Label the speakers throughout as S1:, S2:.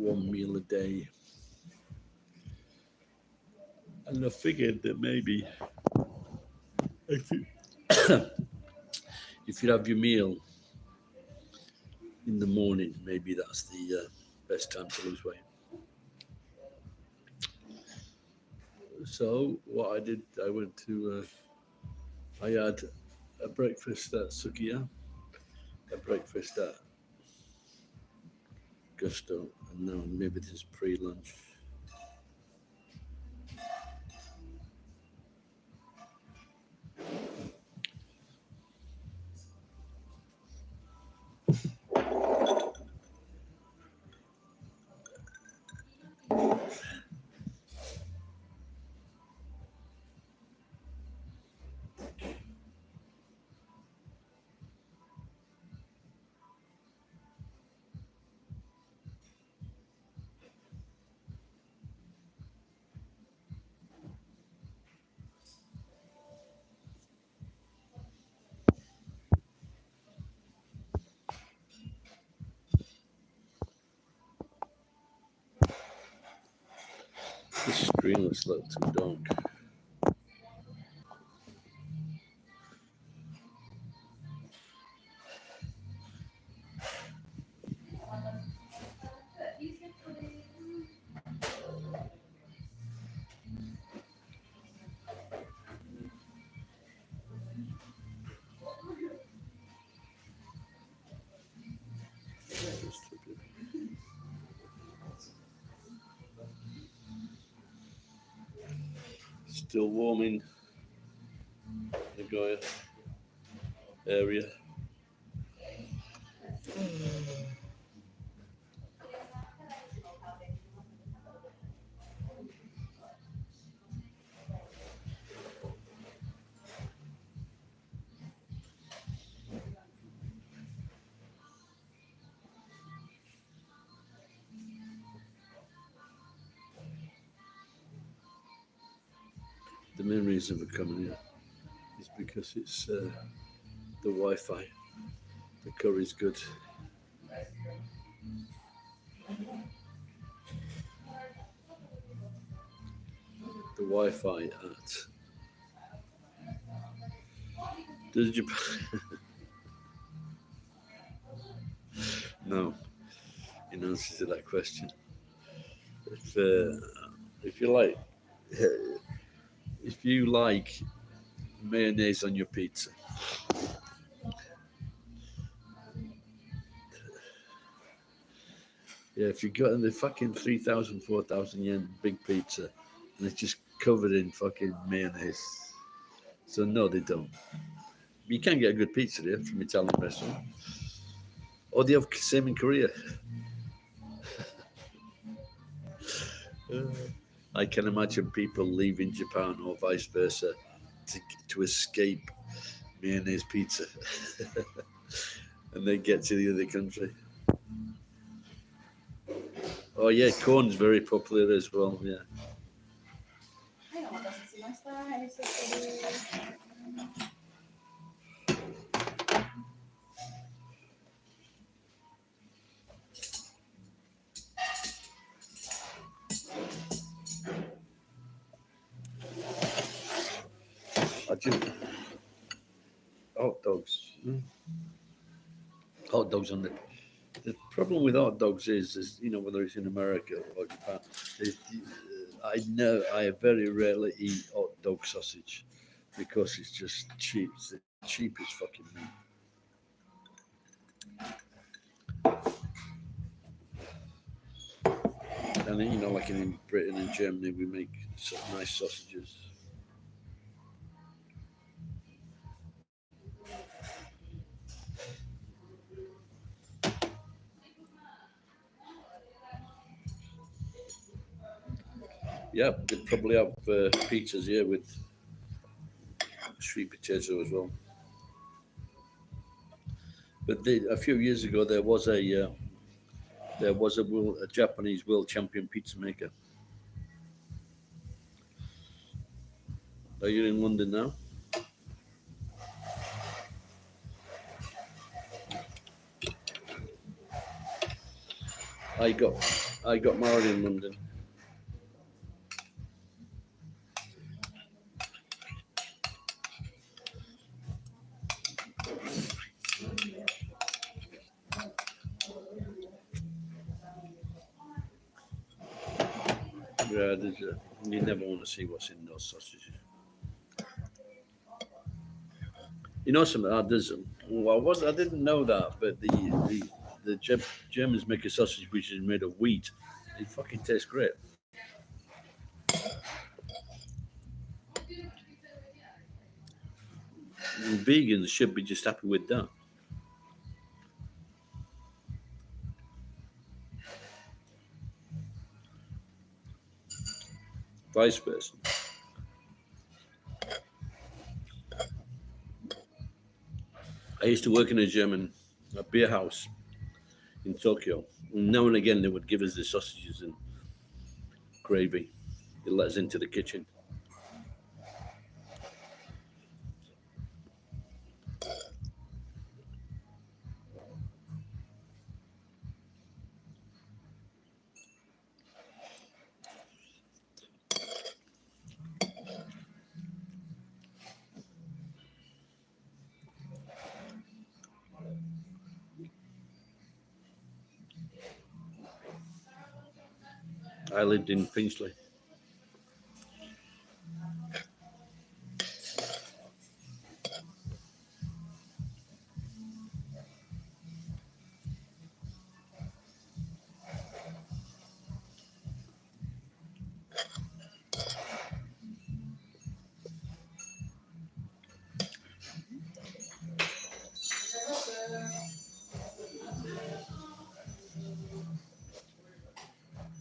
S1: one meal a day, and I figured that maybe if you if you have your meal in the morning, maybe that's the best time to lose weight. So what I did, I went to, I had a breakfast at Sukiya, a breakfast at Gusto, and now maybe this is pre-lunch. This screen looks a little too dark. Still warming Nagoya area. The main reason for coming here is because it's the Wi-Fi. The curry's good. The Wi-Fi at does Japan? No, in answer to that question, if uh, if you like if you like mayonnaise on your pizza, yeah, if you got the fucking 3,000, 4,000 yen big pizza and it's just covered in fucking mayonnaise, so no, they don't. You can get a good pizza there from Italian restaurant, or they have same in Korea. Uh, I can imagine people leaving Japan or vice versa to, to escape mayonnaise pizza, and they get to the other country. Oh yeah, corn's very popular as well. Yeah,
S2: はい、お待たせしました。ヘルシットです。
S1: I just hot dogs. Hot dogs on the problem with hot dogs is whether it's in America or Japan, is I know I very rarely eat hot dog sausage because it's just cheap. It's the cheapest fucking meat. And like in Britain and Germany, we make nice sausages. Yeah, they probably have pizzas here with sweet potato as well. But a few years ago, there was a Japanese world champion pizza maker. Are you in London now? I got I got married in London. Yeah, you never want to see what's in those sausages. You know something? Well, I didn't know that, but the Germans make a sausage which is made of wheat. It fucking tastes great. And vegans should be just happy with that. Vice versa. I used to work in a beer house in Tokyo. And now and again, they would give us the sausages and gravy. They let us into the kitchen. I lived in Finchley.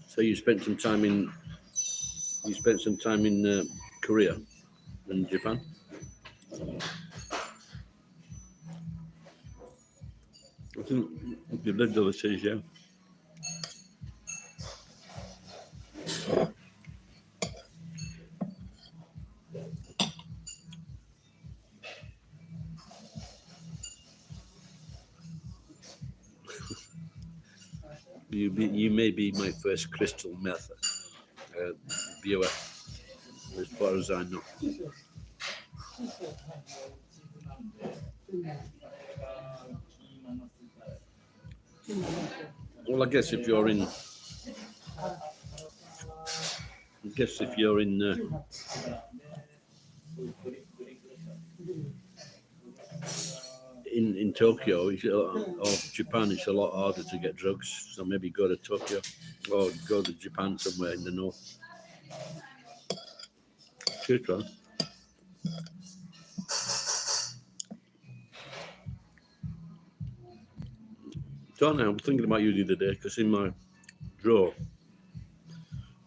S1: So you spent some time in Korea and Japan. I think you lived overseas, yeah. You may be my first crystal meth uh, viewer, as far as I know. Well, I guess if you're in Tokyo or Japan, it's a lot harder to get drugs. So maybe go to Tokyo or go to Japan somewhere in the north. Should try. Don't know. I'm thinking about you the other day because in my drawer,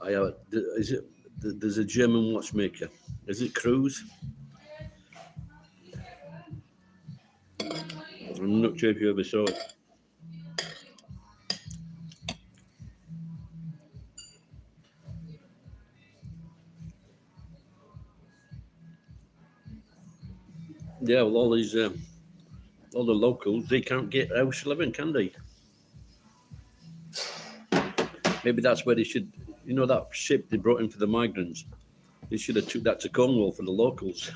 S1: I have. Is it? There's a German watchmaker. Is it Cruise? I'm not sure if you ever saw it. Yeah, well, all the locals, they can't get house living, can they? Maybe that's where they should. You know that ship they brought in for the migrants. They should have took that to Cornwall for the locals.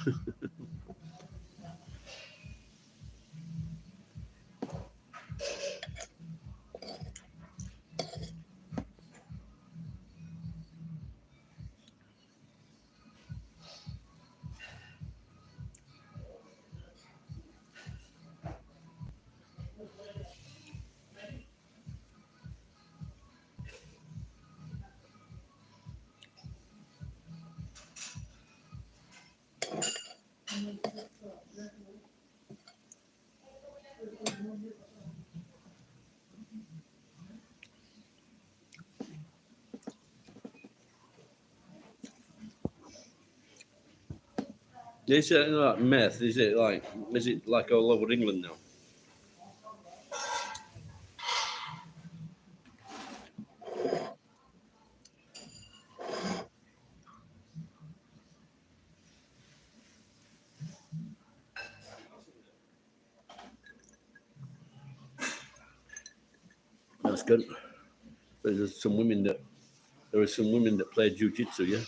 S1: They said like meth. Is it like all over England now? That's good. But there are some women that play jiu-jitsu, yeah.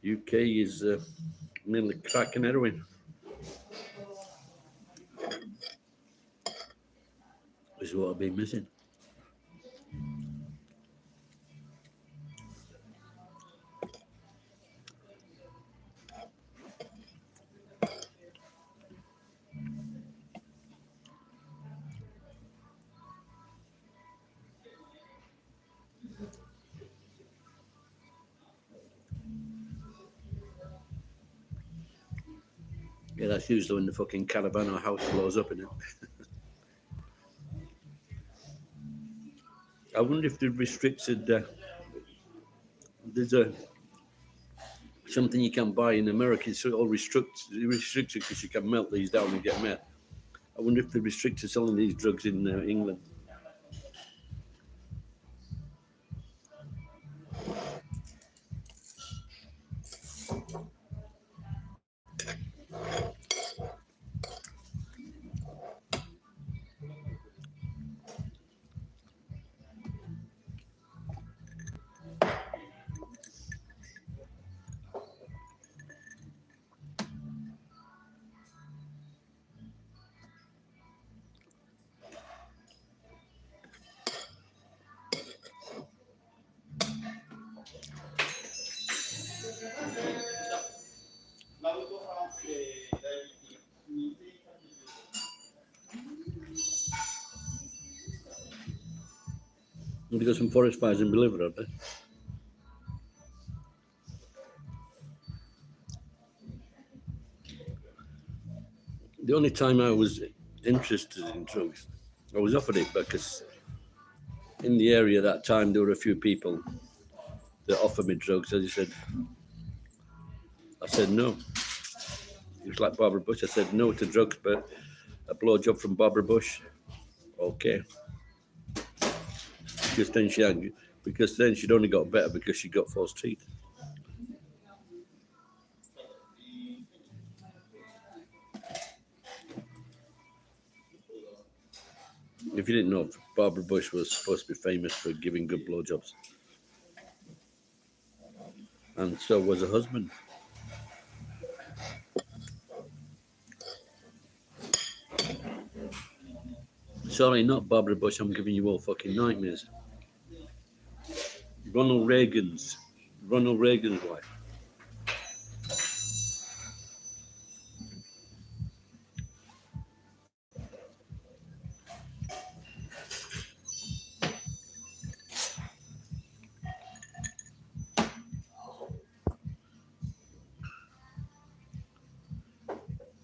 S1: UK is mainly crack and heroin. This is what I've been missing. Yeah, that's usually when the fucking caravan or house blows up in it. I wonder if they've restricted. There's a something you can buy in America. It's all restricted because you can melt these down and get meth. I wonder if they restricted selling these drugs in England. They got some forest fires in Believer, have they? The only time I was interested in drugs, I was offered it because in the area at that time there were a few people that offered me drugs. I said no. It was like Barbara Bush. I said no to drugs, but a blowjob from Barbara Bush, okay. Because then she'd only got better because she got false teeth. If you didn't know, Barbara Bush was supposed to be famous for giving good blowjobs, and so was her husband. Sorry, not Barbara Bush. I'm giving you all fucking nightmares. Ronald Reagan's wife.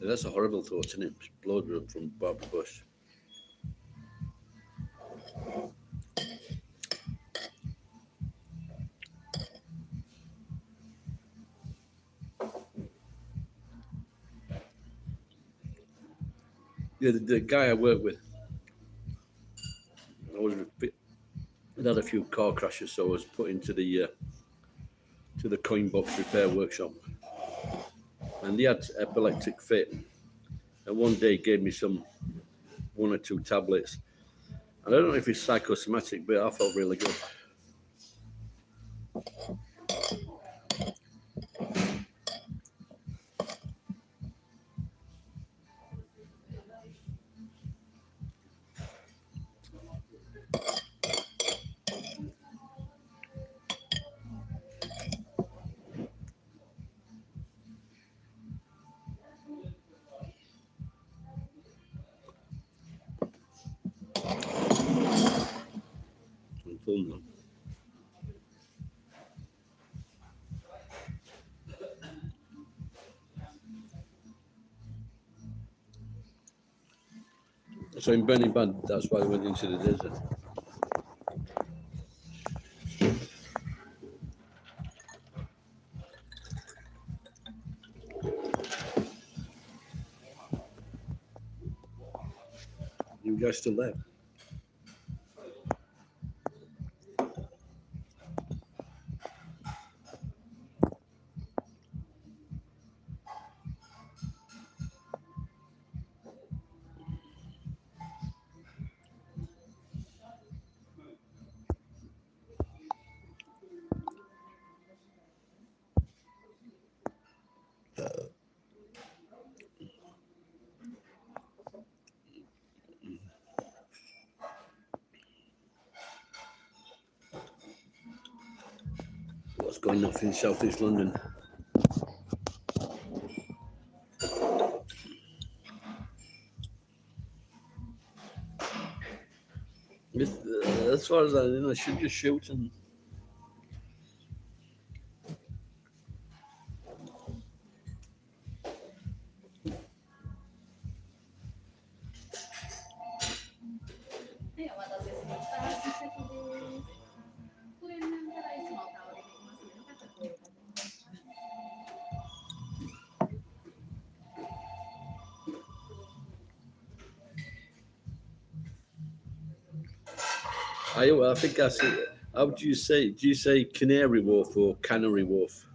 S1: That's a horrible thought, isn't it? Blowjob from Barbara Bush. Yeah, the guy I work with, I'd had a few car crashes, so I was put into the coin box repair workshop, and he had epileptic fit. And one day he gave me one or two tablets. And I don't know if it's psychosomatic, but I felt really good. I'm full now. So in Burning Bad, that's why I went into the desert. You guys still there? got enough in southeast London. As far as I know, I should just shoot and.
S2: はい、お待たせしました。試食です。これになったらいつもお香りできますので、よかったらご用意ください。
S1: I think I said. How do you say? Do you say canary wolf or canary wolf?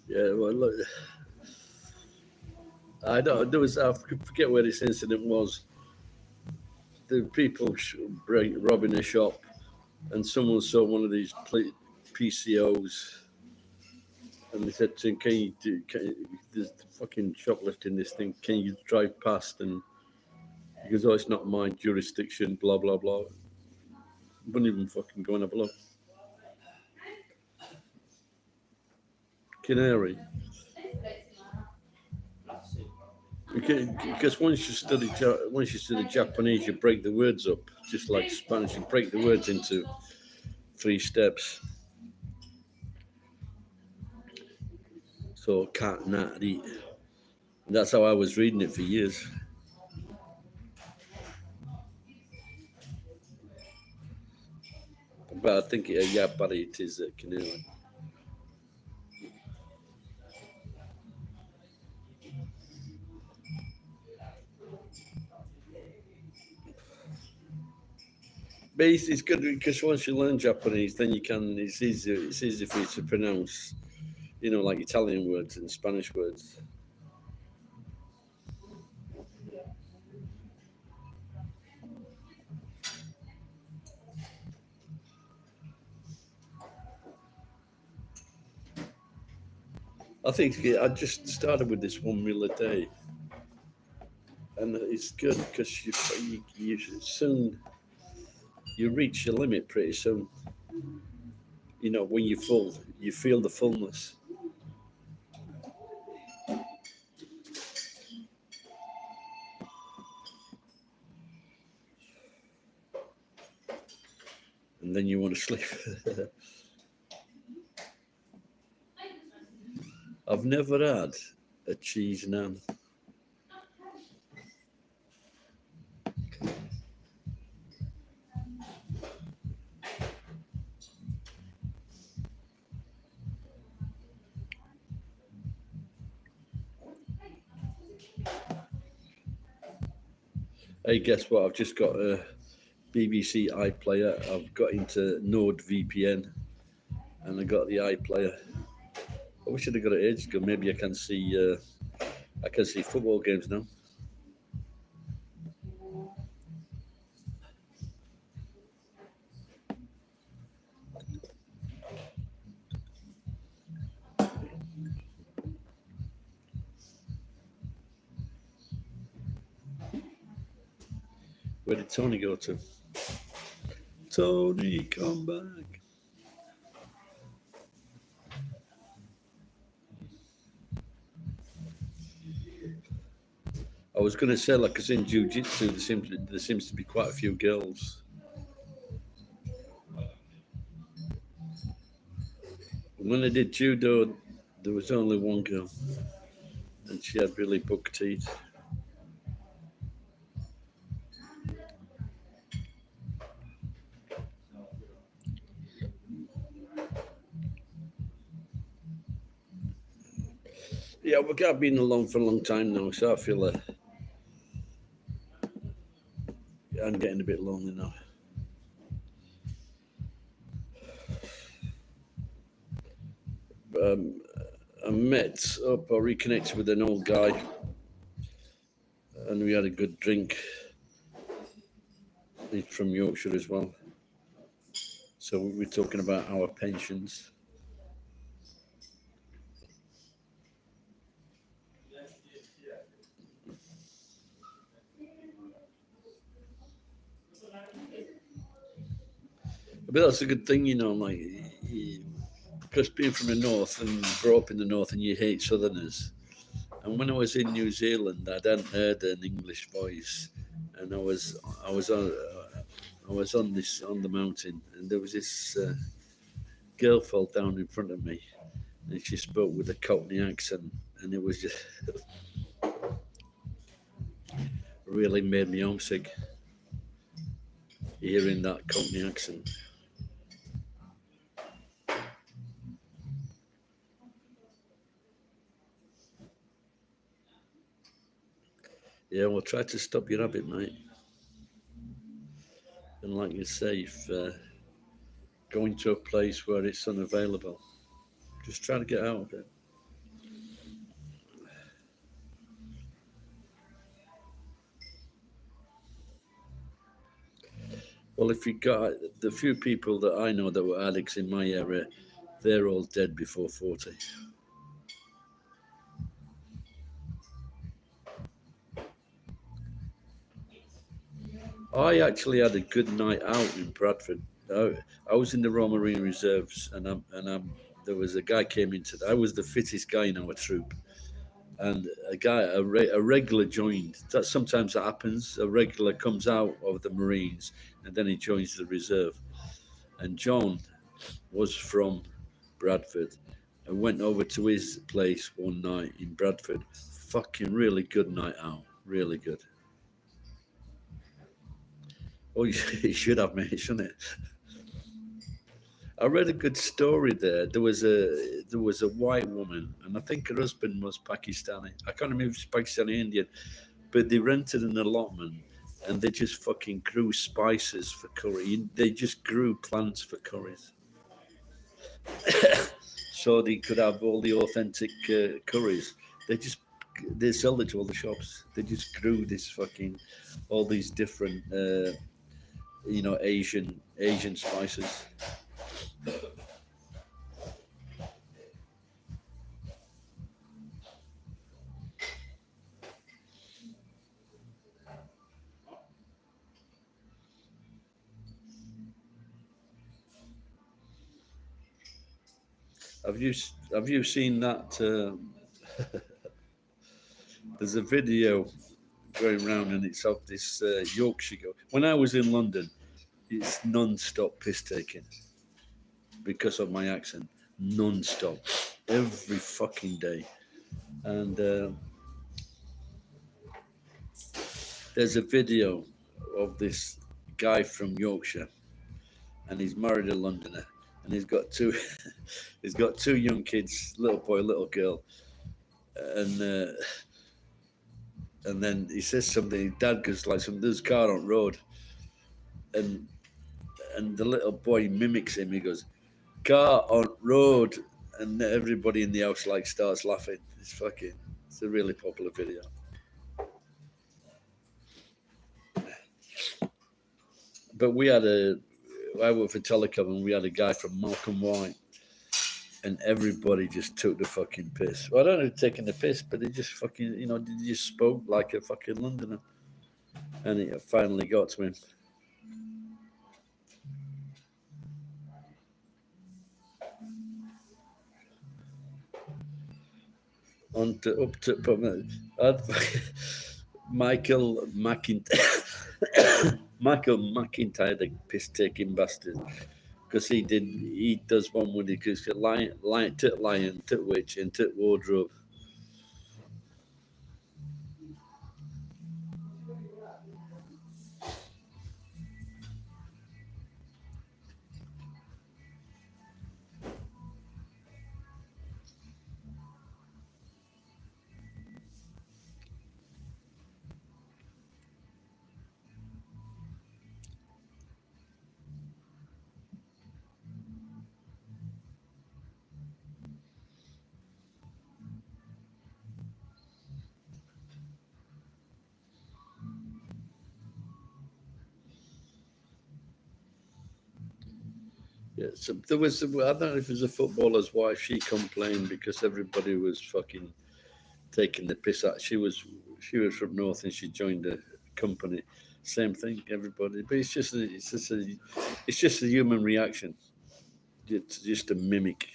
S1: Yeah, well, look, I don't. There was I forget where this incident was. The people robbing a shop, and someone saw one of these PCOs, and they said to him, "Can you do? There's fucking shoplifting this thing. Can you drive past?" And he goes, "Oh, it's not my jurisdiction." Blah blah blah. Wouldn't even fucking go and have a look. Canary. Because once you study Japanese, you break the words up, just like Spanish. You break the words into 3 steps. So cat, nat, eat. That's how I was reading it for years. But I think Yapari it is canary. But it's good because once you learn Japanese, then you can. It's easier. It's easy for you to pronounce, like Italian words and Spanish words. I think I just started with this 1 meal a day, and it's good because you soon you reach your limit pretty soon. When you're full, you feel the fullness. And then you want to sleep. I've never had a cheese naan. Hey, guess what? I've just got a BBC iPlayer. I've got into NordVPN, and I got the iPlayer. I wish I'd have got it ages ago. Maybe I can see football games now. Where did Tony go to? Tony, come back. I was going to say, like, because in jiu-jitsu, there seems to be quite a few girls. When I did judo, there was only one girl, and she had really buck teeth. Yeah, I've been along for a long time now, so I feel I'm getting a bit lonely now. um, I met up or reconnected with an old guy, and we had a good drink. He's from Yorkshire as well. So we're talking about our pensions. But that's a good thing, like, because being from the north and brought up in the north, and you hate Southerners. And when I was in New Zealand, I hadn't heard an English voice, and I was on I was on the mountain, and there was this girl fell down in front of me, and she spoke with a Cockney accent, and it was just really made me homesick hearing that Cockney accent. Yeah, well, try to stop your habit, mate. And like you say, if going to a place where it's unavailable, just try to get out of it. Well, if you got the few people that I know that were addicts in my area, they're all dead before 40. I actually had a good night out in Bradford. I was in the Royal Marine Reserves, there was a guy came into. I was the fittest guy in our troop, and a regular joined. Sometimes that happens. A regular comes out of the Marines, and then he joins the reserve. And John was from Bradford, and went over to his place one night in Bradford. Fucking really good night out. Really good. Oh, you should have, mate, shouldn't it? I read a good story there. There was a white woman, and I think her husband was Pakistani. I can't remember if it's Pakistani or Indian, but they rented an allotment, and they just fucking grew spices for curry. They just grew plants for curries, so they could have all the authentic curries. They just they sell it to all the shops. They just grew this fucking all these different Asian spices. Have you seen that? There's a video going around, and it's of this Yorkshire girl. When I was in London, it's non-stop piss taking because of my accent, non-stop, every fucking day. And there's a video of this guy from Yorkshire, and he's married a Londoner, and he's got two, he's got two young kids, little boy, little girl, and and then he says something. Dad goes like, "There's a car on road," and the little boy mimics him. He goes, "Car on road," and everybody in the house like starts laughing. It's a really popular video. But I worked for Telecom, and we had a guy from Malcolm White, and everybody just took the fucking piss. Well, I don't know taking the piss, but they just fucking, they just spoke like a fucking Londoner, and it finally got to him. On to up to I'd, Michael McIntyre, Michael McIntyre, the piss taking bastard, because he does one when he goes lion, tit witch, and tit wardrobe. Yeah, so there was. I don't know if it was a footballer's wife. She complained because everybody was fucking taking the piss out. She was from North and she joined a company. Same thing, everybody. But it's just a human reaction. It's just to mimic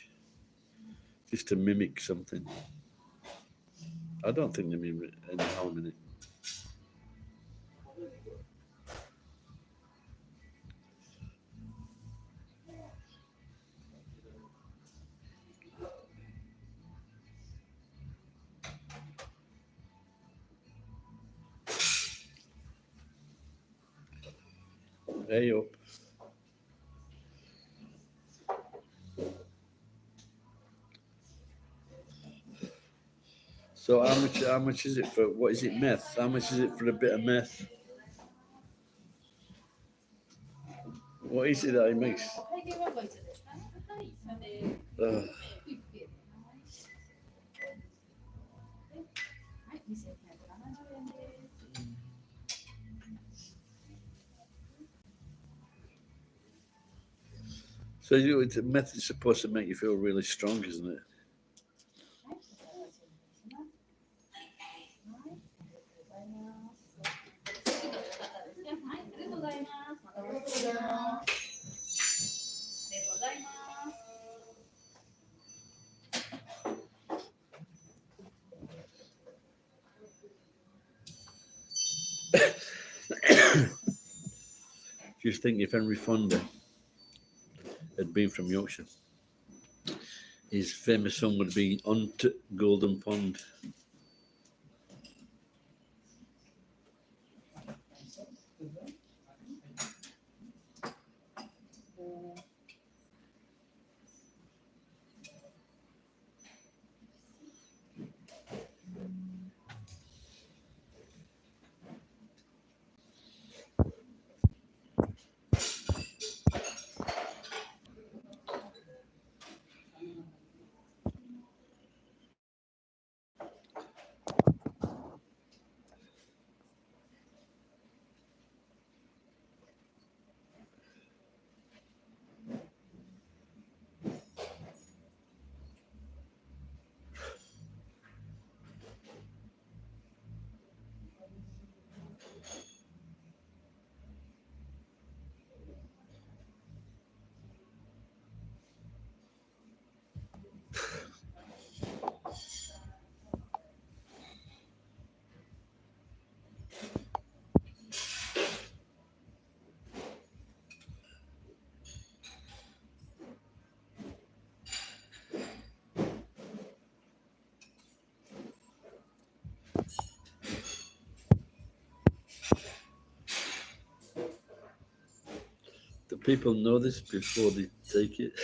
S1: something. I don't think there mean any harm in it. Hey up. So how much is it for what is it meth? How much is it for a bit of meth? What is it that he makes?
S2: 会計はご一緒ですか？はい、それで、
S1: Uh,
S2: ピッピはい、2970円です。
S1: so meth is supposed to make you feel really strong, isn't it?
S2: はい、こちらご注文します。はい、ありがとうございます。はい、ありがとうございます。またお待ちしております。ありがとうございます。
S1: Just think if Henry Fonda had been from Yorkshire, his famous song would be "On to Golden Pond." Do people know this before they take it?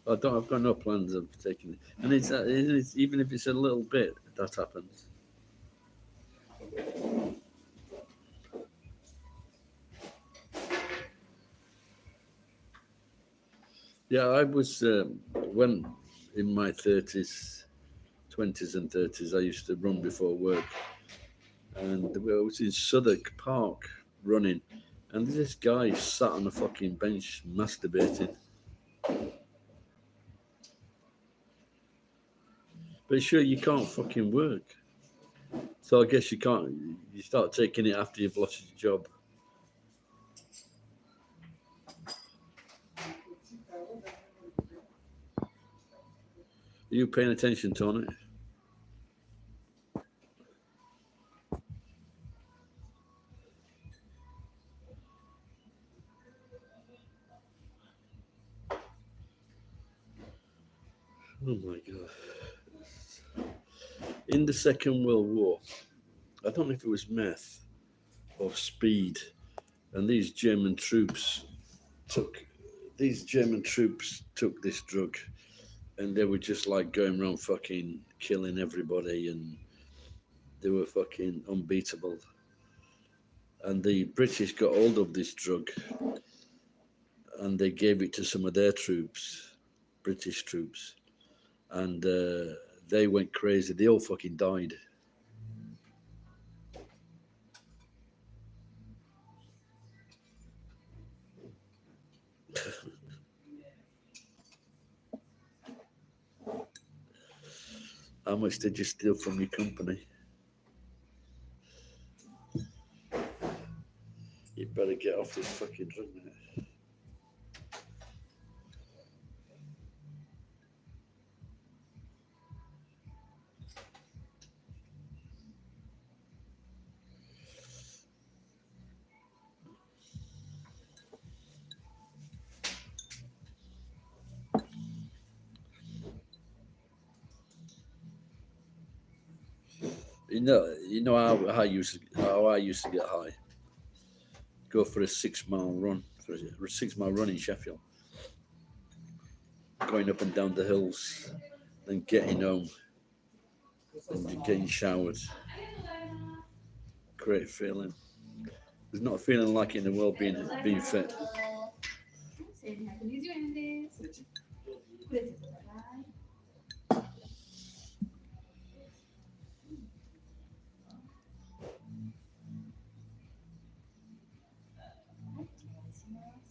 S1: I don't. I've got no plans of taking it, and it's even if it's a little bit that happens. Yeah, I was when in my 30s, 20s, and 30s. I used to run before work, and I was in Southwark Park running, and this guy sat on a fucking bench masturbating. But sure, you can't fucking work, so I guess you can't. You start taking it after you've lost your job. Are you paying attention, Tony? Oh my god! In the Second World War, I don't know if it was meth or speed, and took these German troops took this drug, and they were just like going around fucking killing everybody, and they were fucking unbeatable. And the British got hold of this drug, and they gave it to some of their troops, British troops, and They went crazy. They all fucking died. How much did you steal from your company? You better get off this fucking drug, mate. You know how I used to get high. Go for a 6 mile run, for a 6 mile run in Sheffield, going up and down the hills, then getting home and getting showered. Great feeling. There's not a feeling like it in the world being fit.
S2: 1220円です。プレゼントください。はい、お願いします。はい、味をお願いします。あ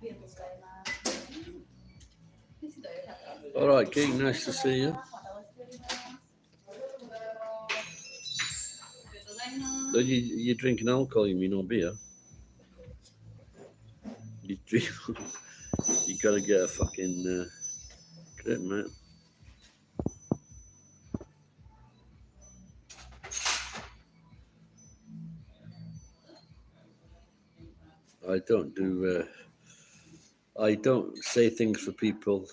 S2: りがとうございます。ですので、
S1: All right, King, nice to see you.
S2: またお待ちしております。ありがとうございます。
S1: So you're drinking alcohol, you mean, or beer? You drink. You gotta get a fucking grip, mate. I don't do. I don't say things for people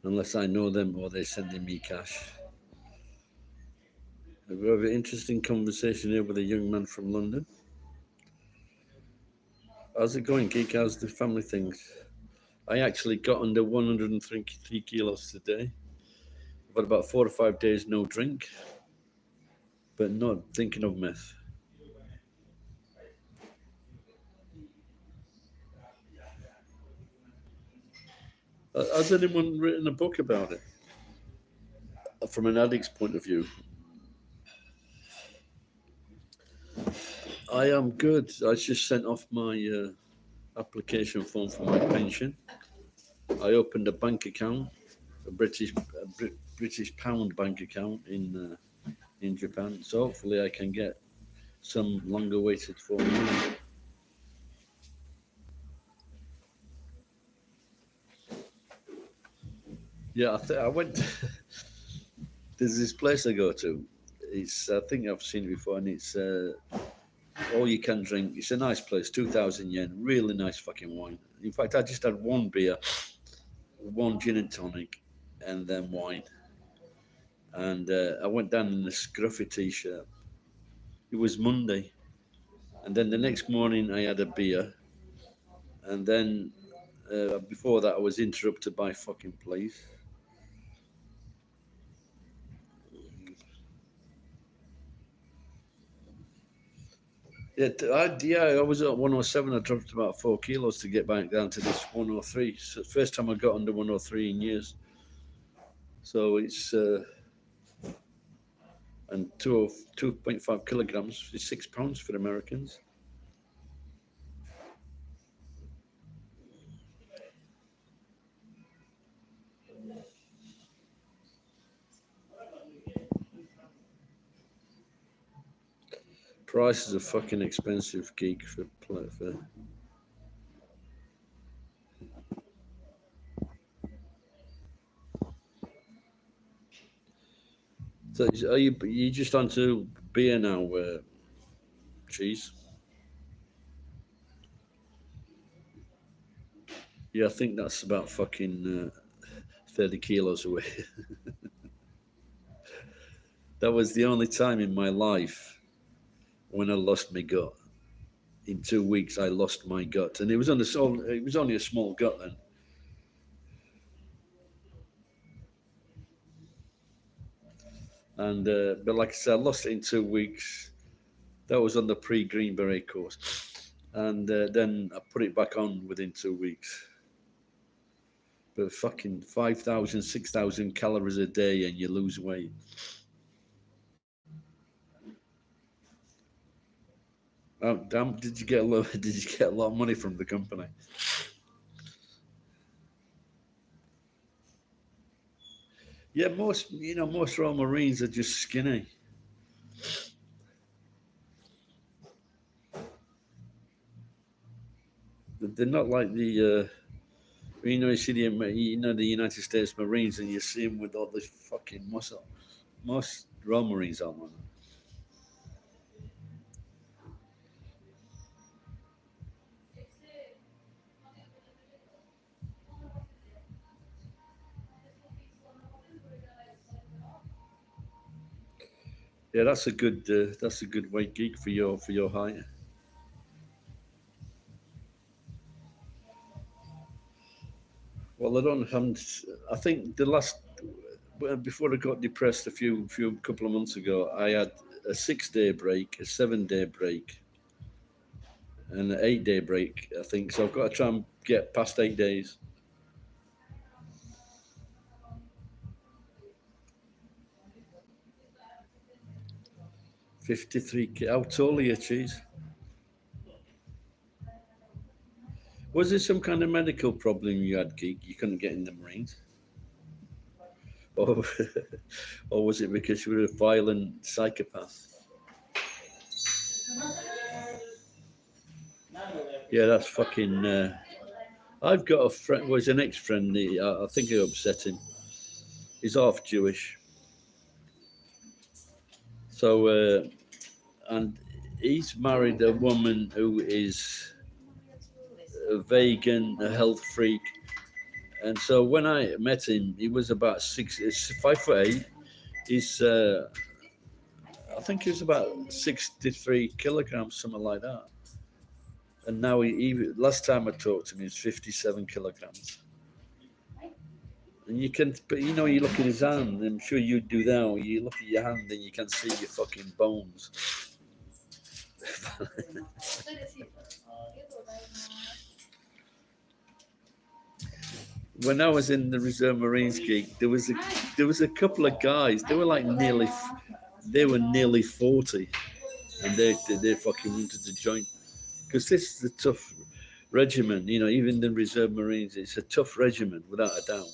S1: unless I know them or they're sending me cash. We have an interesting conversation here with a young man from London. How's it going, Geek? How's the family things? I actually got under 103 kilos today. I've had about 4 or 5 days no drink, but not thinking of meth. Has anyone written a book about it? From an addict's point of view. I am good. I just sent off my application form for my pension. I opened a bank account, a British pound bank account in Japan. So hopefully I can get some longer waited for money. Yeah, I went. There's this place I go to. I think I've seen it before, and it's all you can drink. It's a nice place, 2,000 yen, really nice fucking wine. In fact, I just had one beer, one gin and tonic, and then wine. And I went down in a scruffy t-shirt. It was Monday, and then the next morning I had a beer, and then before that I was interrupted by fucking police. I was at 107. I dropped about 4 kilos to get back down to this 103. So first time I got under 103 in years. So it's and 2.5 kilograms is 6 pounds for Americans. Prices are fucking expensive, geek for. So are you just onto beer now, cheese? Yeah, I think that's about fucking 30 kilos away. That was the only time in my life when I lost my gut. In 2 weeks, I lost my gut, and it was only a small gut then. And but like I said, I lost it in 2 weeks. That was on the pre-Green Beret course, and then I put it back on within 2 weeks. But fucking 5,000, 6,000 calories a day, and you lose weight. Damn, did you get a lot? Did you get a lot of money from the company? Yeah, most Royal Marines are just skinny. They're not like you see the United States Marines, and you see them with all this fucking muscle. Most Royal Marines aren't like that. Yeah, that's a good weight geek for your height. Well, I don't haven't. I think the last before I got depressed a few couple of months ago, I had a 6 day break, a 7 day break, and an 8 day break. I think so. I've got to try and get past 8 days. 53. How tall are you, cheese? Was there some kind of medical problem you had, geek? You couldn't get in the Marines, or or was it because you were a violent psychopath? Yeah, that's fucking. I've got a friend. Was an ex-friend. I think I upset him. He's half Jewish, so and he's married a woman who is a vegan, a health freak. And so when I met him, he was about 5'8". He's I think he was about 63 kilograms, something like that. And now last time I talked to him, he's 57 kilograms. And you can, but you look at his hand. I'm sure you do that. You look at your hand and you can see your fucking bones. When I was in the Reserve Marines gig, there was a couple of guys. They were nearly 40, and they fucking wanted to join because this is a tough regiment. Even the Reserve Marines, it's a tough regiment without a doubt.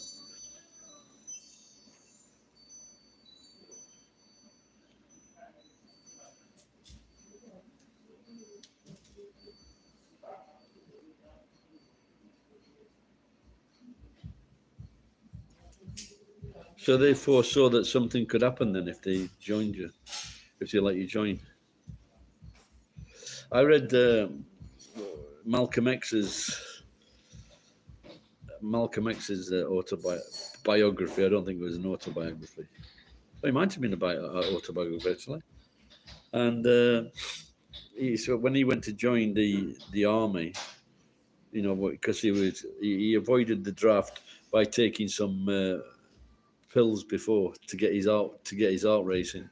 S1: So they foresaw that something could happen then if they joined you, if they let you join. I read Malcolm X's Malcolm X's autobiography. I don't think it was an autobiography. Oh, it might have been about autobiography actually. And so when he went to join the army, because he avoided the draft by taking some pills before to get his heart racing.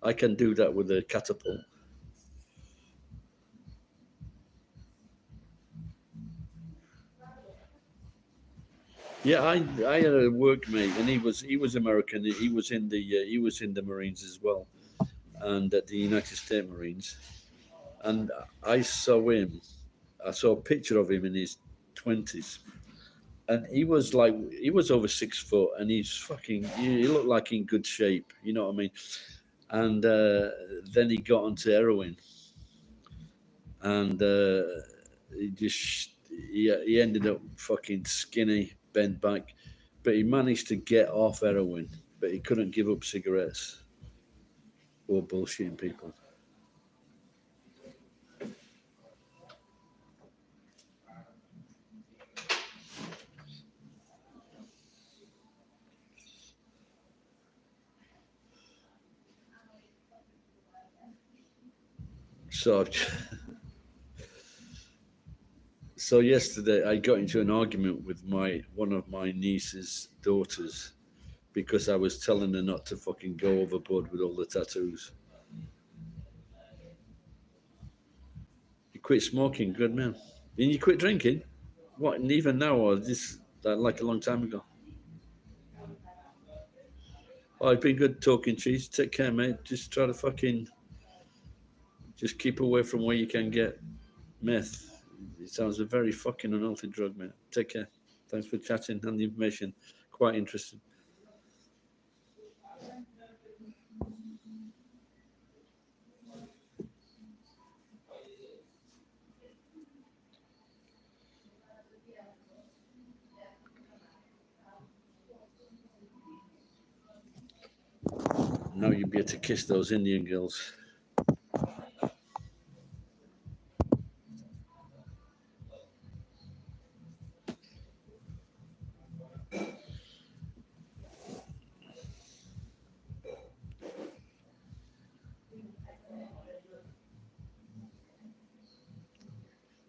S1: I can do that with a catapult. Yeah, I had a workmate, and he was American. He was in the Marines as well, and at the United States Marines. And I saw him. I saw a picture of him in his 20s, and he was over 6 foot, and he looked like in good shape. You know what I mean? And then he got onto heroin, and he just he ended up fucking skinny, bent back, but he managed to get off heroin, but he couldn't give up cigarettes or bullshitting people. So, so yesterday I got into an argument with my one of my niece's daughters because I was telling her not to fucking go overboard with all the tattoos. You quit smoking, good man. And you quit drinking? What? And even now, or this like a long time ago? Oh, it's been good talking, cheese. Take care, mate. Just try to fucking just keep away from where you can get meth. It sounds a very fucking unhealthy drug, mate. Take care. Thanks for chatting and the information. Quite interesting. Now you'd be able to kiss those Indian girls.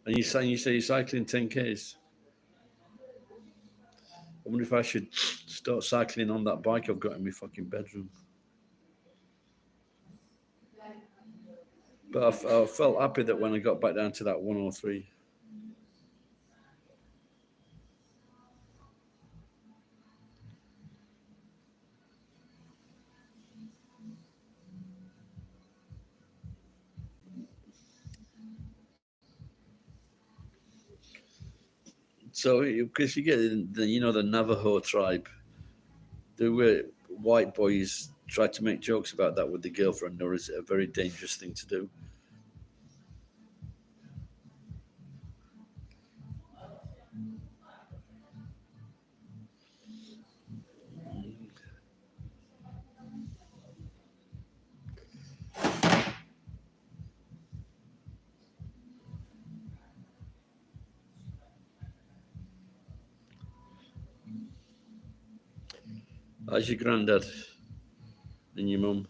S1: And you say you're cycling 10Ks. I wonder if I should start cycling on that bike I've got in my fucking bedroom. But I felt happy that when I got back down to that 103. So, because you get the Navajo tribe, there were white boys tried to make jokes about that with the girlfriend, or is it a very dangerous thing to do? How's your granddad and your mum?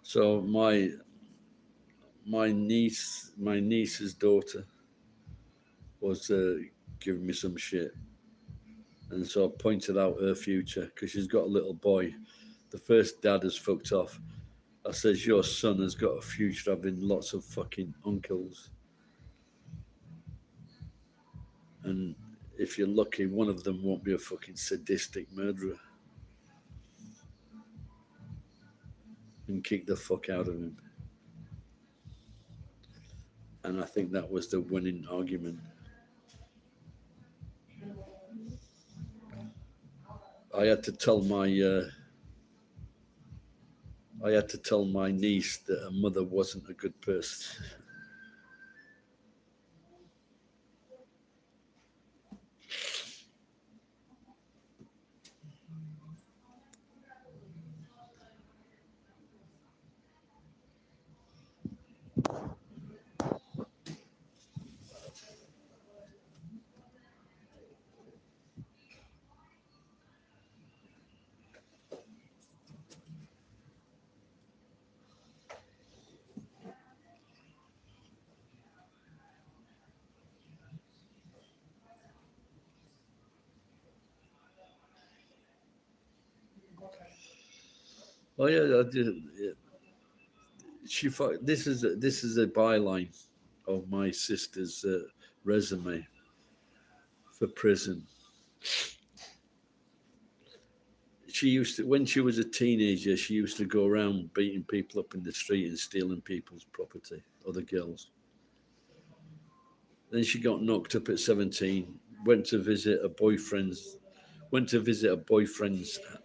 S1: So my niece's daughter was giving me some shit, and so I pointed out her future because she's got a little boy. The first dad has fucked off. I says your son has got a future having lots of fucking uncles, and if you're lucky, one of them won't be a fucking sadistic murderer and kick the fuck out of him. And I think that was the winning argument. I had to tell my I had to tell my niece that her mother wasn't a good person. Oh yeah, I did. Yeah. This is a byline of my sister's resume for prison. She used to, when she was a teenager, she used to go around beating people up in the street and stealing people's property, other girls. Then she got knocked up at 17. Went to visit a boyfriend's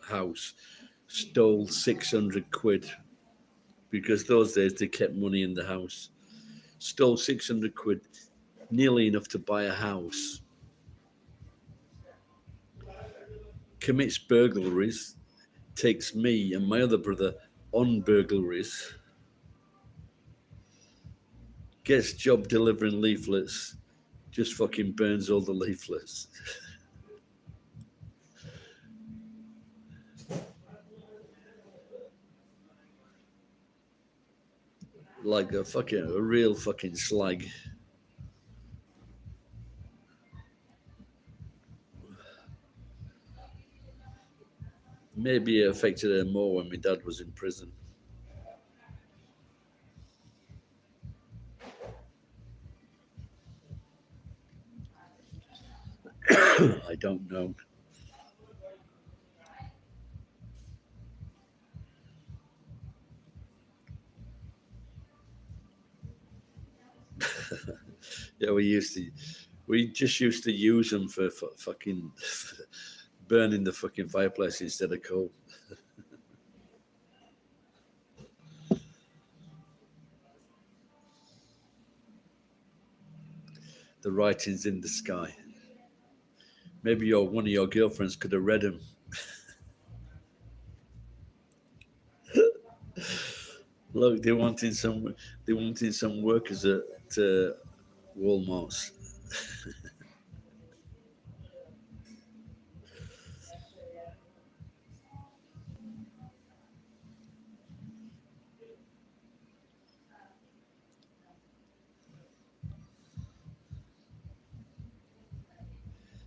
S1: house. Stole 600 quid because those days they kept money in the house. Stole 600 quid, nearly enough to buy a house. Commits burglaries, takes me and my other brother on burglaries, gets job delivering leaflets, just fucking burns all the leaflets. Like a real fucking slag. Maybe it affected her more when my dad was in prison. I don't know. Yeah, we just used to use them for fucking burning the fucking fireplace instead of coal. The writings in the sky. Maybe one of your girlfriends could have read them. Look, they wanting some workers at Walmart's.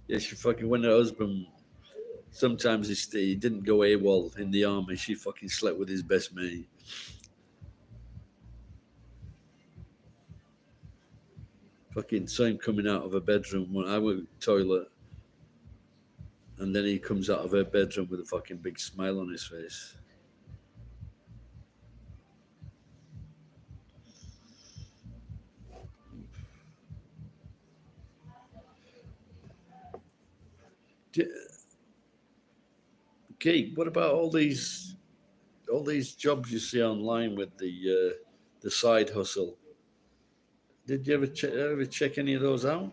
S1: Yeah, she fucking when her husband sometimes he didn't go AWOL in the army. She fucking slept with his best mate. Fucking saw him coming out of a bedroom when I went to the toilet, and then he comes out of her bedroom with a fucking big smile on his face. Kate, what about all these jobs you see online with the side hustle? Did you ever check any of those out?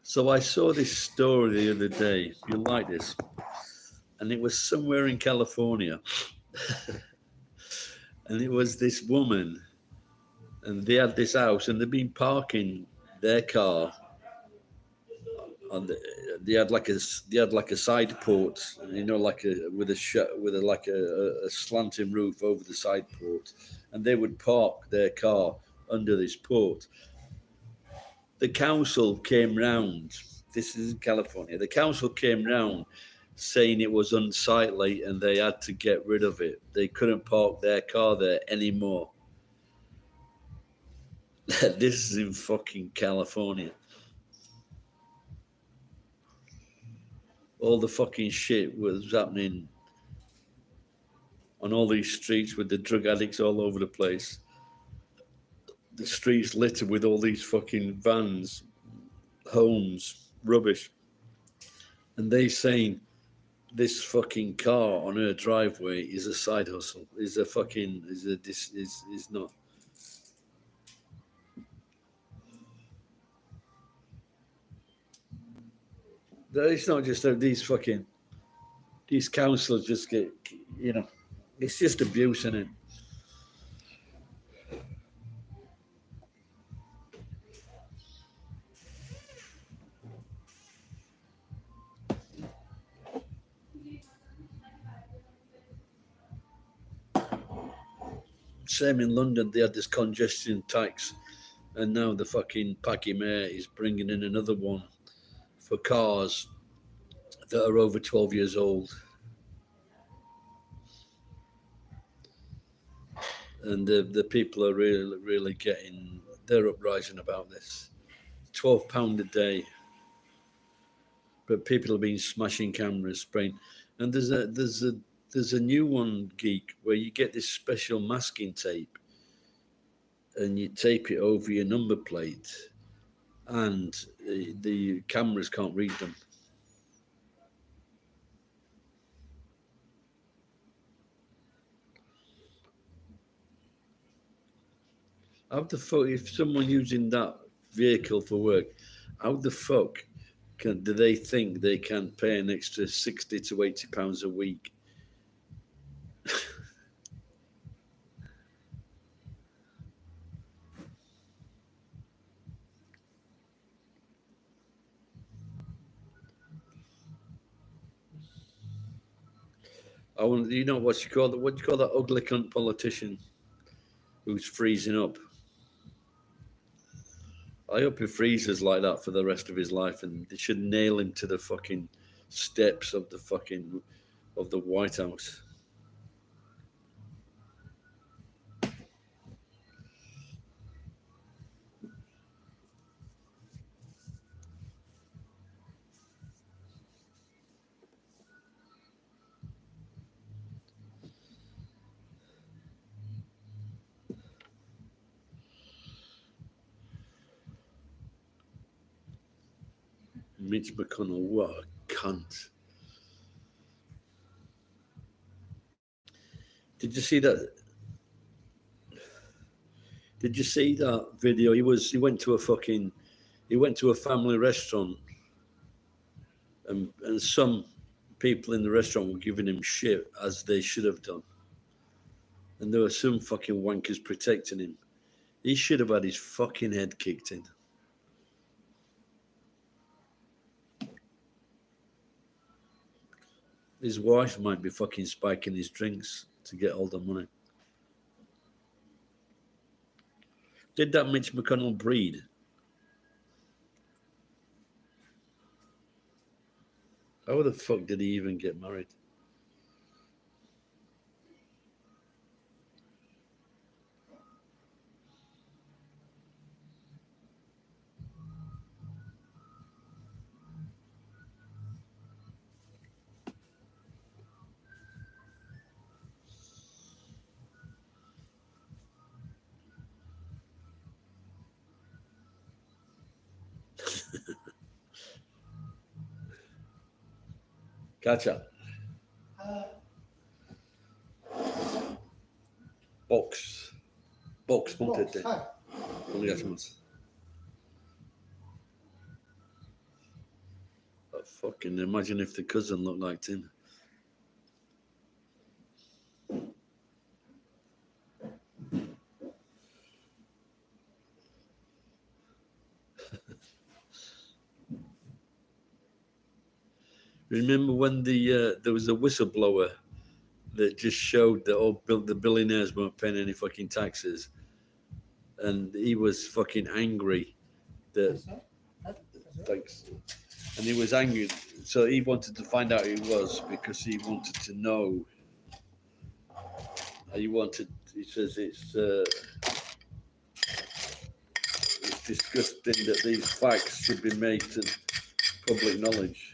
S1: So I saw this story the other day. You'll like this, and it was somewhere in California, and it was this woman, and they had this house, and they'd been parking their car on the, they had like a side port, like a with a like a slanting roof over the side port, and they would park their car under this port. The council came round. This is in California. The council came round saying it was unsightly and they had to get rid of it. They couldn't park their car there anymore. This is in fucking California. All the fucking shit was happening on all these streets with the drug addicts all over the place. The streets littered with all these fucking vans, homes, rubbish. And they saying this fucking car on her driveway is a side hustle. Is not. It's not just that these councillors just get, you know, it's just abuse in it. Same in London, they had this congestion tax, and now the fucking Paki Mayor is bringing in another one for cars that are over 12 years old. And the people are really getting, they're uprising about this. £12 a day. But people have been smashing cameras, spraying. And there's a new one, Geek, where you get this special masking tape and you tape it over your number plate, and the cameras can't read them. How the fuck, if someone using that vehicle for work, how the fuck do they think they can pay an extra £60 to £80 a week? I want, you know what you call that? What do you call that ugly cunt politician who's freezing up? I hope he freezes like that for the rest of his life, and they should nail him to the fucking steps of the White House. Mitch McConnell, what a cunt! Did you see that? Did you see that video? He went to a family restaurant, and some people in the restaurant were giving him shit, as they should have done. And there were some fucking wankers protecting him. He should have had his fucking head kicked in. His wife might be fucking spiking his drinks to get all the money. Did that Mitch McConnell breed? How the fuck did he even get married? Gotcha. Box. Box, 持ってって。お願いします。Fucking imagine if the cousin looked like Tim. Remember when there was a whistleblower that just showed that all the billionaires weren't paying any fucking taxes, and he was fucking angry that thanks, and he was angry, so he wanted to find out who it was because he wanted to know. He says it's disgusting that these facts should be made to public knowledge.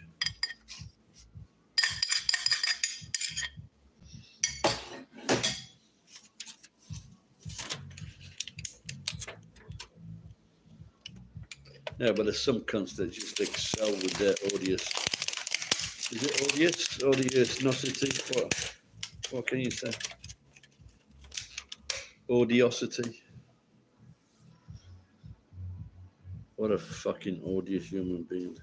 S1: Yeah, but there's some cunts that just excel with their odious. Is it odious? Odiousnocity? What can you say? Odiosity. What a fucking odious human being.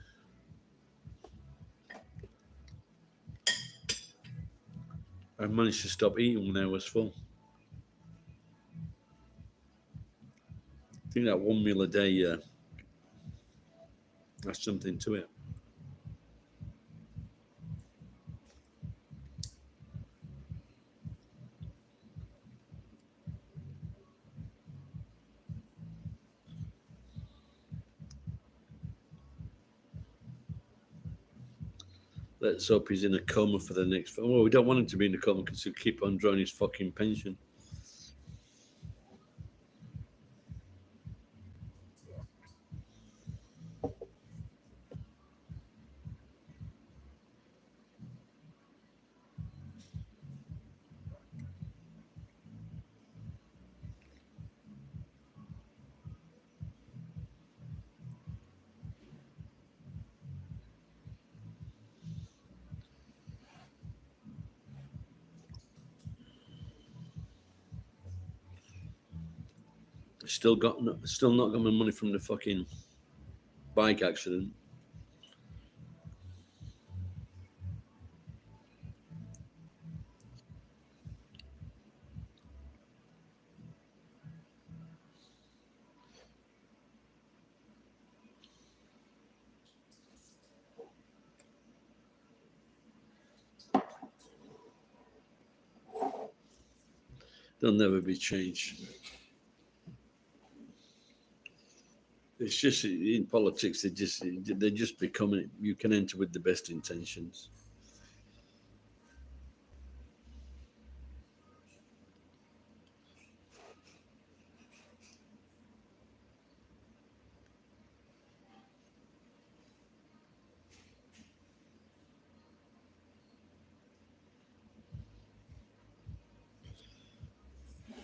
S1: I managed to stop eating when I was full. I think that one meal a day, that's something to it. Let's hope he's in a coma for the next. Well, we don't want him to be in a coma because he'll keep on drawing his fucking pension. Still not got my money from the fucking bike accident. They'll never be changed. It's just in politics. They just become it. You can enter with the best intentions.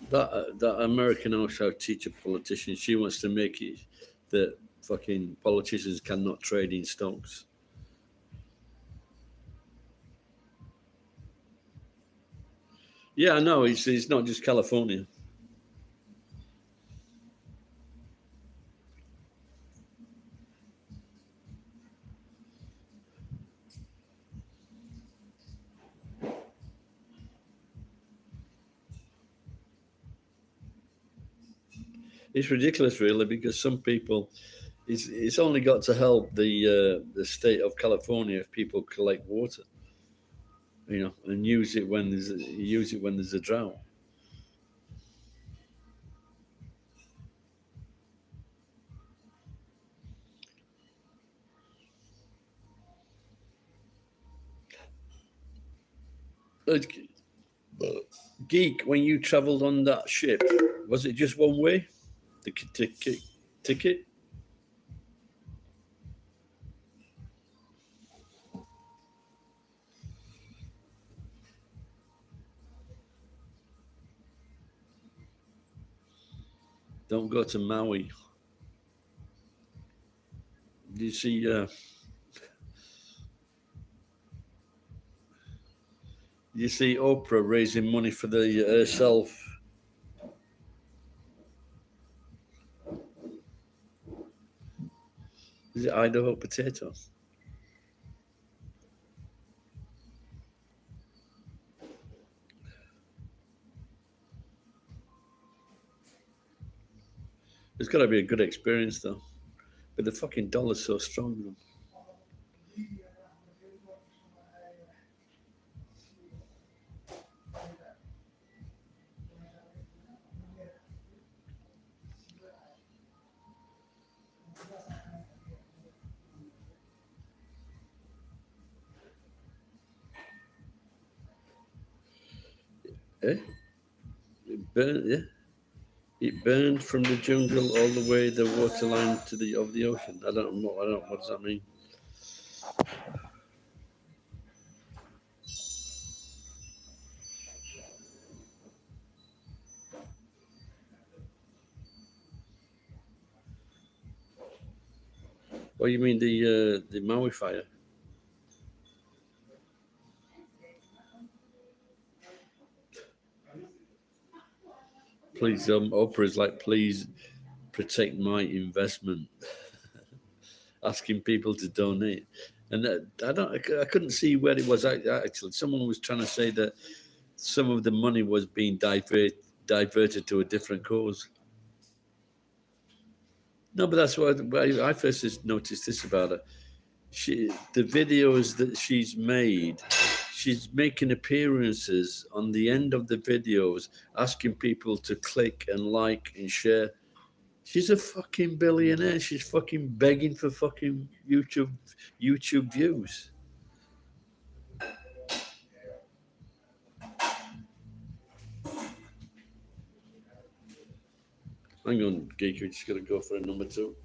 S1: That American also teacher politician. She wants to make it that fucking politicians cannot trade in stocks. Yeah, I know. It's not just California. It's ridiculous, really, because some people, it's only got to help the state of California if people collect water, and use it when there's a drought. Like, Geek, when you travelled on that ship, was it just one way? The ticket? Don't go to Maui. You see, you see Oprah raising money for the herself. Is it Idaho potato? It's got to be a good experience though. But the fucking dollar's so strong. Man. Eh? Yeah. It burned from the jungle all the way the waterline to the of the ocean. I don't know. I don't. What does that mean? What you mean the Maui fire? Please, Oprah's like, please protect my investment, asking people to donate. And I couldn't see where it was actually. Someone was trying to say that some of the money was being diverted to a different cause. No, but that's what I first noticed this about her. The videos that she's made, she's making appearances on the end of the videos, asking people to click and like and share. She's a fucking billionaire. She's fucking begging for fucking YouTube views. Hang on, Geek, we just got to go for a number two.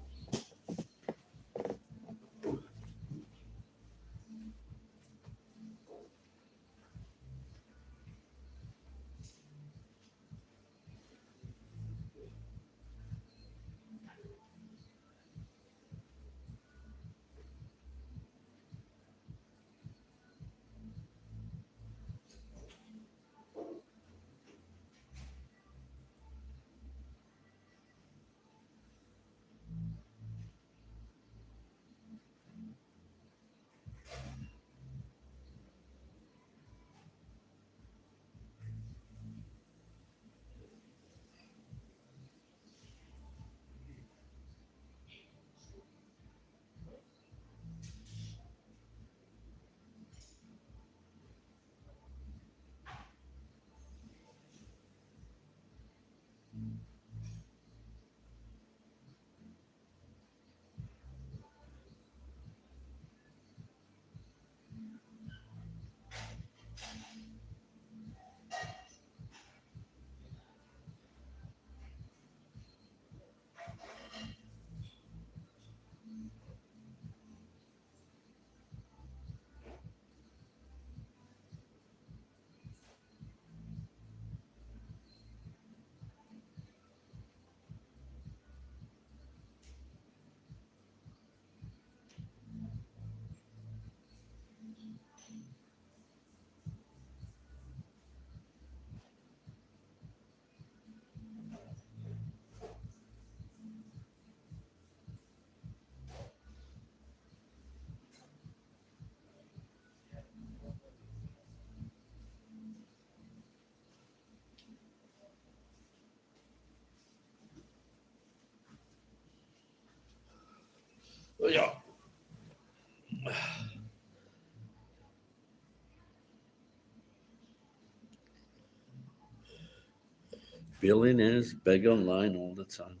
S1: Oh, yeah. Billionaires beg online all the time.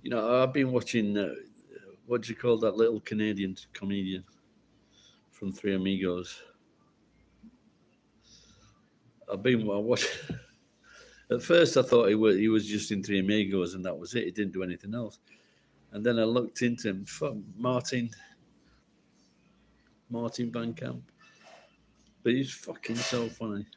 S1: You know, I've been watching, what do you call that little Canadian comedian from Three Amigos? I watched. At first, I thought he was just in Three Amigos and that was it. He didn't do anything else. And then I looked into him. Fuck, Martin Van Camp. But he's fucking so funny.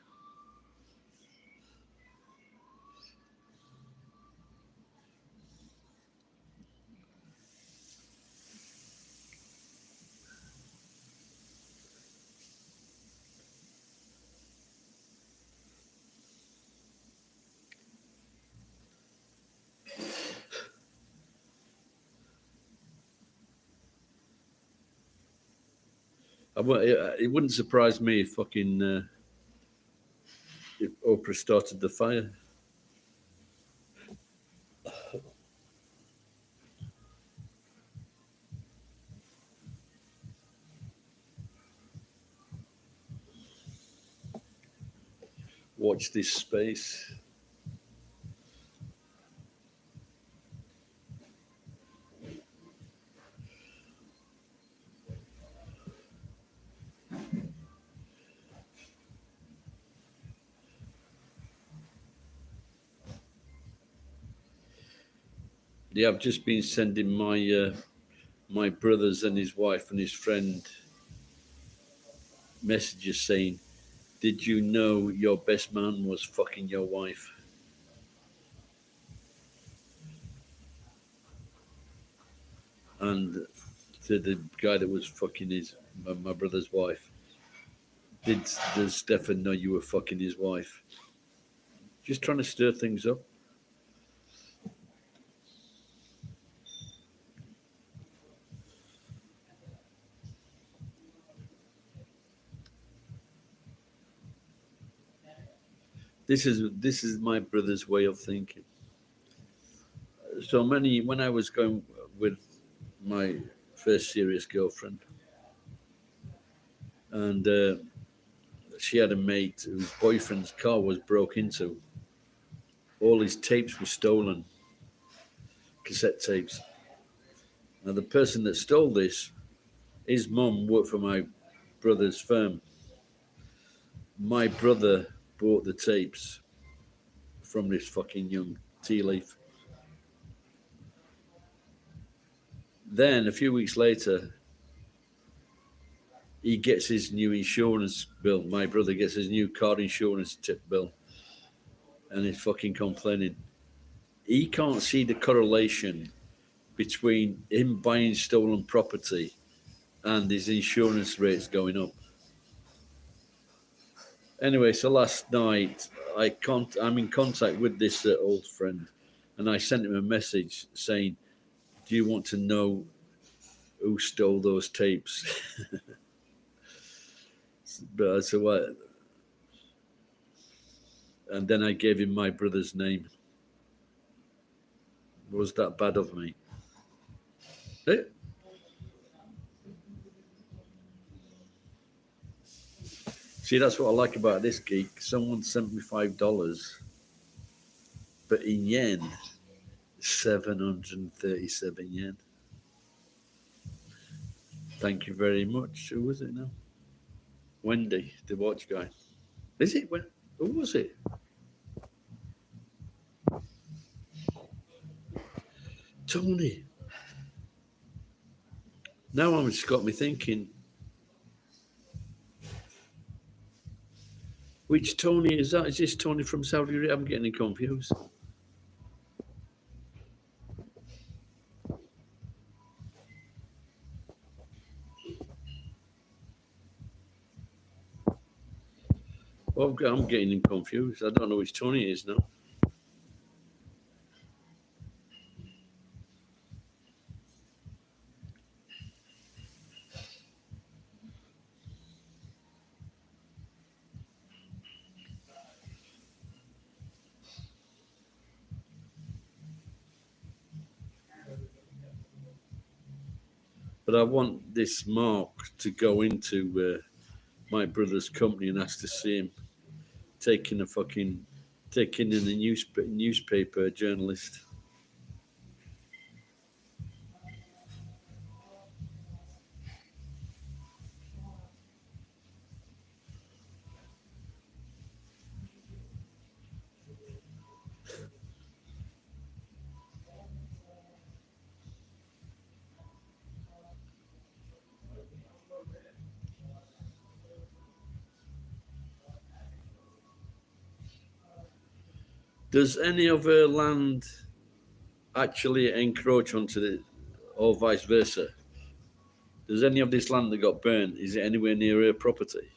S1: It wouldn't surprise me if Oprah started the fire. Watch this space. Yeah, I've just been sending my brothers and his wife and his friend messages saying, "Did you know your best man was fucking your wife?" And to the guy that was fucking my brother's wife, does Stefan know you were fucking his wife? Just trying to stir things up. This is my brother's way of thinking. So many when I was going with my first serious girlfriend, and she had a mate whose boyfriend's car was broke into. All his tapes were stolen, cassette tapes. Now the person that stole this, his mum worked for my brother's firm. My brother bought the tapes from this fucking young tea leaf. Then a few weeks later, he gets his new insurance bill. My brother gets his new car insurance tip bill, and he's fucking complaining. He can't see the correlation between him buying stolen property and his insurance rates going up. Anyway, so last night I'm in contact with this old friend, and I sent him a message saying, "Do you want to know who stole those tapes?" But I said, "What?" And then I gave him my brother's name. Was that bad of me? Eh? See, that's what I like about this geek. Someone sent me $5, but in yen, 737 yen. Thank you very much. Who was it now? Wendy, the watch guy. Is it? Who was it? Tony. Now it's got me thinking, which Tony is that? Is this Tony from Saudi Arabia? I'm getting confused. Well, I'm getting confused. I don't know which Tony is now. But I want this Mark to go into my brother's company and ask to see him taking in a newspaper journalist. Does any of her land actually encroach onto the, or vice versa? Does any of this land that got burnt, is it anywhere near her property?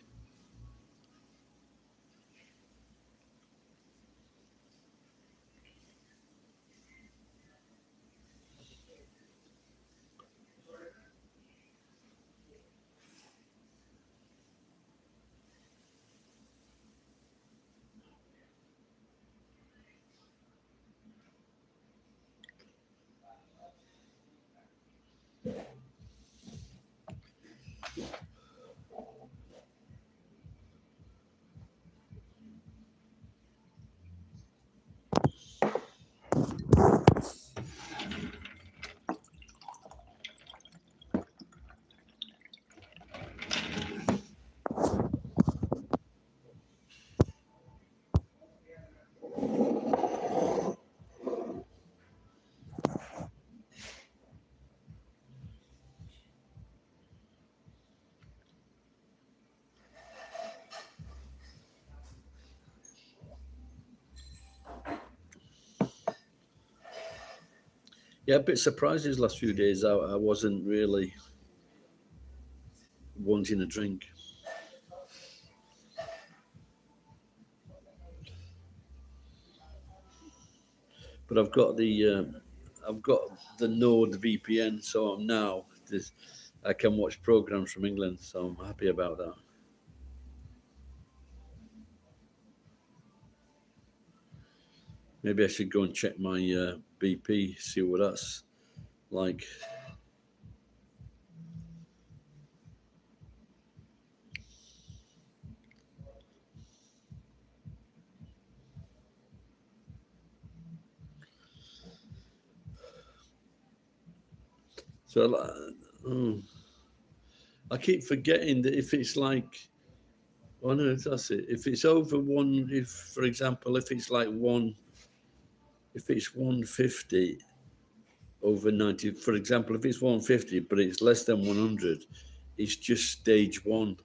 S1: Yeah, a bit surprised these last few days. I wasn't really wanting a drink, but I've got the Node VPN, so I'm now this, I can watch programs from England, so I'm happy about that. Maybe I should go and check my BP, see what that's like. So I keep forgetting that if it's like, oh no, that's it. If it's over one, if for example, if it's like one, if it's 150, over 90. For example, if it's 150, but it's less than 100, it's just stage one.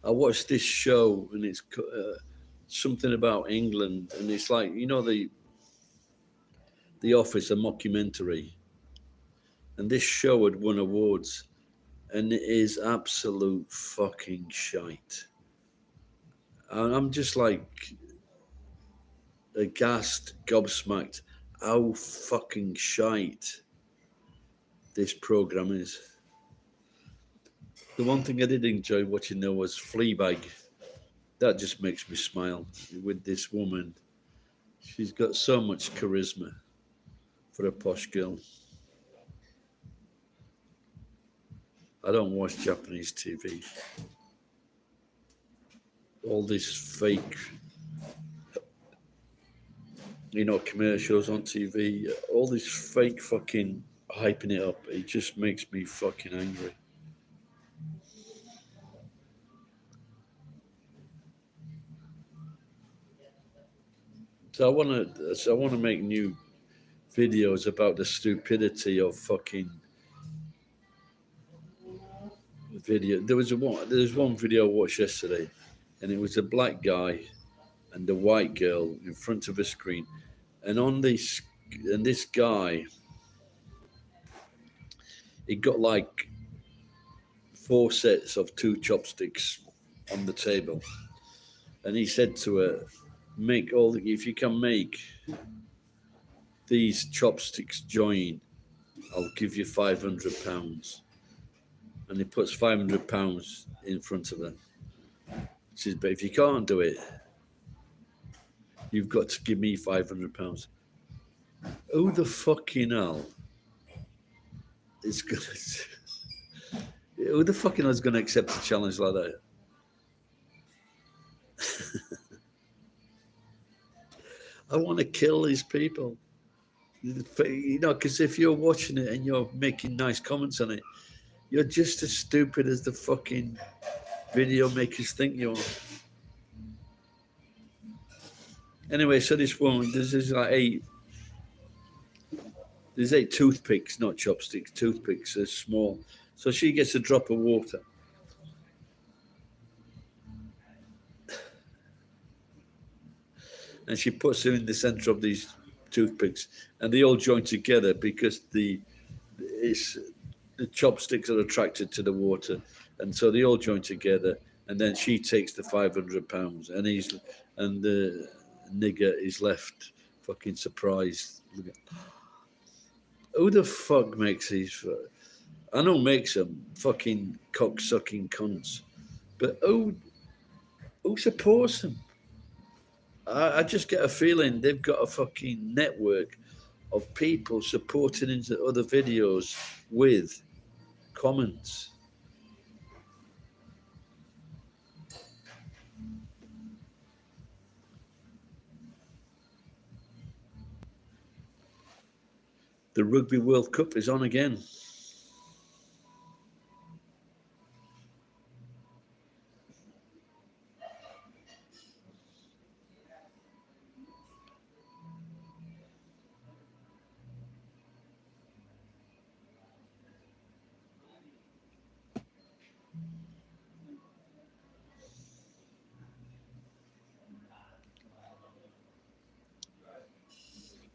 S1: I watched this show, and it's something about England, and it's like, the Office, a mockumentary, and this show had won awards, and it is absolute fucking shite. And I'm just like aghast, gobsmacked, how fucking shite this program is. The one thing I did enjoy watching though was Fleabag. That just makes me smile with this woman. She's got so much charisma for a posh girl. I don't watch Japanese TV. All this fake, commercials on TV, all this fake fucking hyping it up. It just makes me fucking angry. So I want to make new videos about the stupidity of fucking video. There's one video I watched yesterday, and it was a black guy and a white girl in front of a screen, and this guy, he got like four sets of two chopsticks on the table, and he said to her, if you can make these chopsticks join, I'll give you £500. And he puts £500 in front of her. She says, but if you can't do it, you've got to give me £500. Who the fucking hell is gonna? Who the fucking hell is gonna accept a challenge like that? I want to kill these people. Because if you're watching it and you're making nice comments on it, you're just as stupid as the fucking video makers think you are. Anyway, so this woman, there's eight toothpicks, not chopsticks, toothpicks are small. So she gets a drop of water. And she puts them in the center of these toothpicks, and they all join together because the chopsticks are attracted to the water, and so they all join together. And then she takes the £500, and the nigger is left fucking surprised. Who the fuck makes these? I know makes them fucking cock-sucking cunts, but who supports them? I just get a feeling they've got a fucking network of people supporting into other videos with comments. The Rugby World Cup is on again.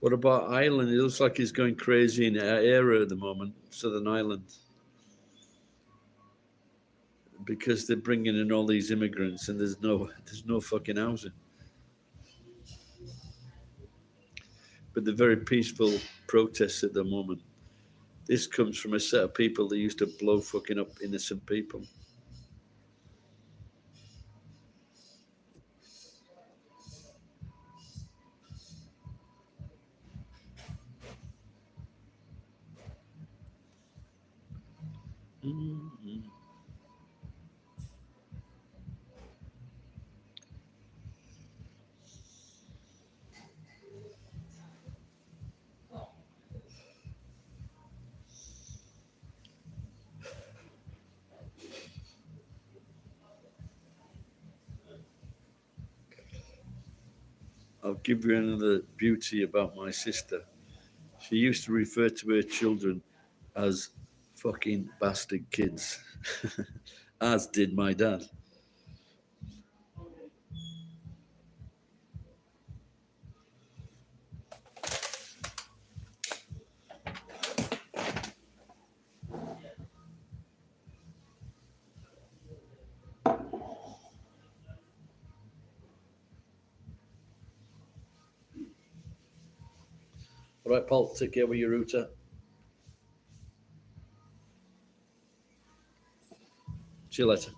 S1: What about Ireland? It looks like it's going crazy in our area at the moment, Southern Ireland, because they're bringing in all these immigrants and there's no fucking housing. But they're very peaceful protests at the moment. This comes from a set of people that used to blow fucking up innocent people. Mm-hmm. I'll give you another beauty about my sister. She used to refer to her children as fucking bastard kids, as did my dad. All right, Paul, take care with your router. See you later.